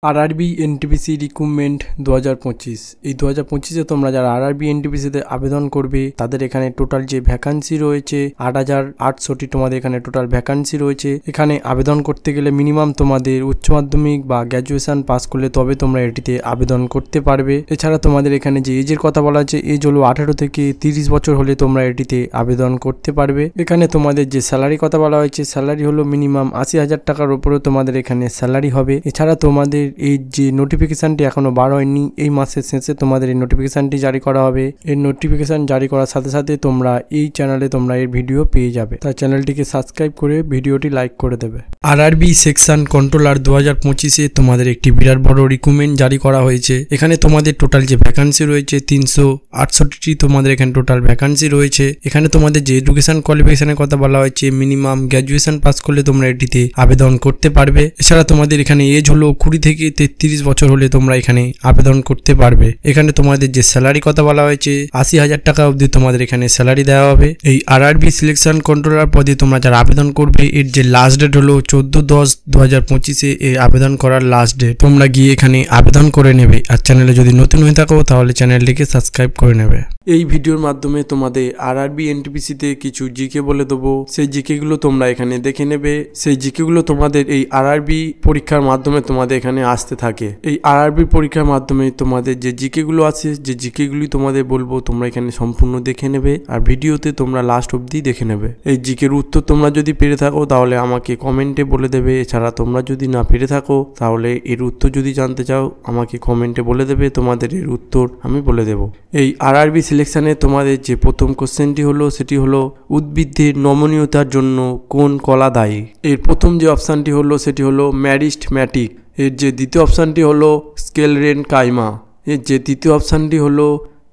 RRB NTPC recruitment 2025 এই 2025-এ তোমরা যারা আরআরবি এনটিপিসিতে আবেদন করবে তাদের এখানে টোটাল যে ভ্যাকান্সি রয়েছে 8,800টি তোমাদের এখানে টোটাল ভ্যাকান্সি রয়েছে। এখানে আবেদন করতে গেলে মিনিমাম তোমাদের উচ্চ মাধ্যমিক বা গ্র্যাজুয়েশন পাস করলে তবে তোমরা এটিতে আবেদন করতে পারবে। এছাড়া তোমাদের এখানে যে এজের কথা বলা আছে এজ হলো 18 থেকে 30 বছর হলে তোমরা এটিতে আবেদন করতে পারবে। এখানে তোমাদের যে স্যালারি কথা বলা হয়েছে স্যালারি হলো মিনিমাম 80,000 টাকার উপরে তোমাদের এখানে স্যালারি হবে। এছাড়া তোমাদের এই যে নোটিফিকেশনটি এখনো বার হয়নি, এই মাসের শেষে তোমাদের এই নোটিফিকেশনটি জারি করা হবে। এই নোটিফিকেশন জারি করার সাথে সাথে তোমরা এই চ্যানেলে তোমরা এর ভিডিও পেয়ে যাবে, তাই চ্যানেলটিকে সাবস্ক্রাইব করে ভিডিওটি লাইক করে দেবে। আরআরবি সেকশন কন্ট্রোলার 2025-এ তোমাদের একটি বিরাট বড় রিক্রুটমেন্ট জারি করা হয়েছে। এখানে তোমাদের টোটাল যে ভ্যাকান্সি রয়েছে 368টি তোমাদের এখানে টোটাল ভ্যাকান্সি রয়েছে। এখানে তোমাদের যে এডুকেশন কোয়ালিফিকেশনের কথা বলা হয়েছে মিনিমাম গ্র্যাজুয়েশন পাস করলে তোমরা এটিতে আবেদন করতে পারবে। এছাড়া তোমাদের এখানে এজ হলো 20 থেকে 33 বছর হলে তোমরা এখানে আবেদন করতে পারবে। এখানে তোমাদের যে স্যালারি কথা বলা হয়েছে 80,000 টাকা অবধি তোমাদের এখানে স্যালারি দেওয়া হবে। এই আরআরবি সিলেকশন কন্ট্রোলার পদে তোমরা যারা আবেদন করবে এর যে লাস্ট ডেট হলো 14/10/2025-এ এই আবেদন করার লাস্ট ডেট। তোমরা গিয়ে এখানে আবেদন করে নেবে। আর চ্যানেলে যদি নতুন হয়ে থাকো তাহলে চ্যানেলটিকে সাবস্ক্রাইব করে নেবে। এই ভিডিওর মাধ্যমে তোমাদের আরআরবি এনটিপিসিতে কিছু জিকে বলে দেবো, সেই জিকেগুলো তোমরা এখানে দেখে নেবে। সেই জিকেগুলো তোমাদের এই আরআরবি পরীক্ষার মাধ্যমে তোমাদের এখানে আসতে থাকে। এই আরআরবি পরীক্ষার মাধ্যমে তোমাদের যে জিকেগুলো আছে, যে জিকেগুলি তোমাদের বলবো তোমরা এখানে সম্পূর্ণ দেখে নেবে আর ভিডিওতে তোমরা লাস্ট অবধি দেখে নেবে। এই জিকের উত্তর তোমরা যদি পেরে থাকো তাহলে আমাকে কমেন্টে বলে দেবে। এছাড়া তোমরা যদি না পেরে থাকো তাহলে এর উত্তর যদি জানতে চাও আমাকে কমেন্টে বলে দেবে, তোমাদের এর উত্তর আমি বলে দেব। এই আরআরবি সিলেকশনে তোমাদের যে প্রথম কোশ্চেনটি হলো সেটি হলো উদ্ভিদের নমনীয়তার জন্য কোন কলা দায়ী। এর প্রথম যে অপশানটি হলো সেটি হলো ম্যারিস্টম্যাটিক। এর যে দ্বিতীয় অপশানটি হলো স্কেলরেনকাইমা। এর যে তৃতীয় অপশানটি হলো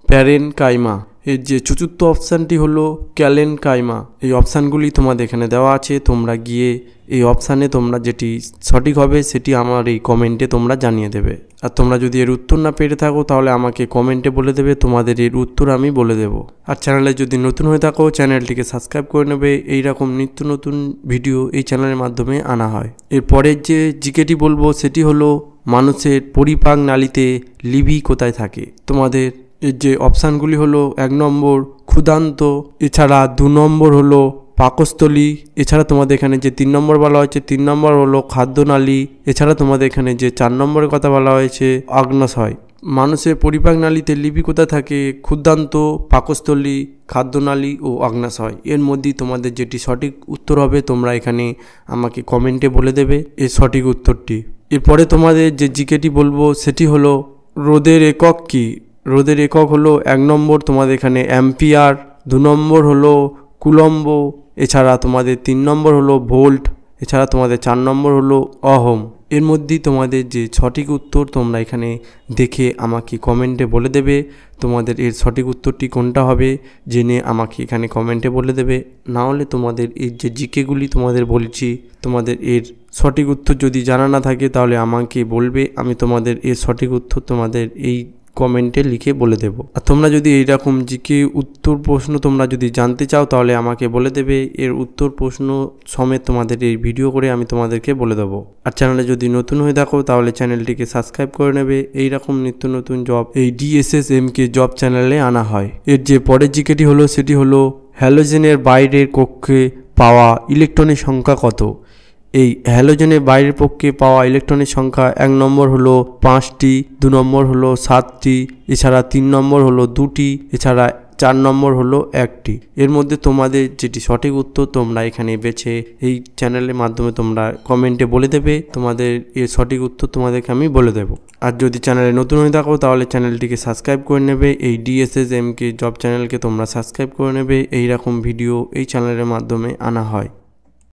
প্যারেনকাইমা। এর যে চতুর্থ অপশানটি হলো ক্যালেনকাইমা। এই অপশানগুলি তোমাদের এখানে দেওয়া আছে, তোমরা গিয়ে এই অপশানে তোমরা যেটি সঠিক হবে সেটি আমার এই কমেন্টে তোমরা জানিয়ে দেবে। আর তোমরা যদি এর উত্তর না পেরে থাকো তাহলে আমাকে কমেন্টে বলে দেবে, তোমাদের এর উত্তর আমি বলে দেব। আর চ্যানেলে যদি নতুন হয়ে থাকো চ্যানেলটিকে সাবস্ক্রাইব করে নেবে। এইরকম নিত্য নতুন ভিডিও এই চ্যানেলের মাধ্যমে আনা হয়। এরপরের যে জিকেটি বলবো সেটি হলো মানুষের পরিপাক নালীতে লিভি কোথায় থাকে। তোমাদের এর যে অপশানগুলি হলো 1 নম্বর ক্ষুধান্ত, এছাড়া 2 নম্বর হলো পাকস্থলী, এছাড়া তোমাদের এখানে যে 3 নম্বর বলা হয়েছে 3 নম্বর হলো খাদ্যনালী, এছাড়া তোমাদের এখানে যে 4 নম্বরের কথা বলা হয়েছে অগ্নাশয়। মানুষের পরিপাক নালীতে লিপি কোথায় থাকে? ক্ষুধান্ত, পাকস্থলী, খাদ্যনালী ও অগ্নাশয়। এর মধ্যেই তোমাদের যেটি সঠিক উত্তর হবে তোমরা এখানে আমাকে কমেন্টে বলে দেবে এর সঠিক উত্তরটি। এরপরে তোমাদের যে জিকেটি বলবো সেটি হলো রোদের একক কী। রোদের একক হলো 1 নম্বর তোমাদের এখানে অ্যাম্পিয়ার, 2 নম্বর হলো কুলম্ব, এছাড়া তোমাদের 3 নম্বর হলো ভোল্ট, এছাড়া তোমাদের 4 নম্বর হলো অহম। এর মধ্যেই তোমাদের যে সঠিক উত্তর তোমরা এখানে দেখে আমাকে কমেন্টে বলে দেবে। তোমাদের এর সঠিক উত্তরটি কোনটা হবে জেনে আমাকে এখানে কমেন্টে বলে দেবে। না হলে তোমাদের এই যে জিকেগুলি তোমাদের বলছি তোমাদের এর সঠিক উত্তর যদি জানা না থাকে তাহলে আমাকে বলবে, আমি তোমাদের এর সঠিক উত্তর তোমাদের এই কমেন্টে লিখে বলে দেব। আর তোমরা যদি এইরকম জিকে উত্তর প্রশ্ন তোমরা যদি জানতে চাও তাহলে আমাকে বলে দেবে, এর উত্তর প্রশ্ন সমেত তোমাদের এই ভিডিও করে আমি তোমাদেরকে বলে দেবো। আর চ্যানেলে যদি নতুন হয়ে থাকো তাহলে চ্যানেলটিকে সাবস্ক্রাইব করে নেবে। এইরকম নিত্য নতুন জব এই DSSMK জব চ্যানেলে আনা হয়। এর যে পরের জিকেটি হলো সেটি হলো হ্যালোজেনের বাইরের কক্ষে পাওয়া ইলেকট্রনের সংখ্যা কত। এই হ্যালোজেনের বাইরের পক্ষে পাওয়া ইলেকট্রনের সংখ্যা 1 নম্বর হলো 5টি, 2 নম্বর হলো 7টি, এছাড়া 3 নম্বর হলো 2টি, এছাড়া 4 নম্বর হলো 1টি। এর মধ্যে তোমাদের যেটি সঠিক উত্তর তোমরা এখানে বেছে এই চ্যানেলের মাধ্যমে তোমরা কমেন্টে বলে দেবে, তোমাদের এর সঠিক উত্তর তোমাদেরকে আমি বলে দেব। আর যদি চ্যানেলে নতুন হয়ে থাকো তাহলে চ্যানেলটিকে সাবস্ক্রাইব করে নেবে। এই DSSMK জব চ্যানেলকে তোমরা সাবস্ক্রাইব করে নেবে। এইরকম ভিডিও এই চ্যানেলের মাধ্যমে আনা হয়।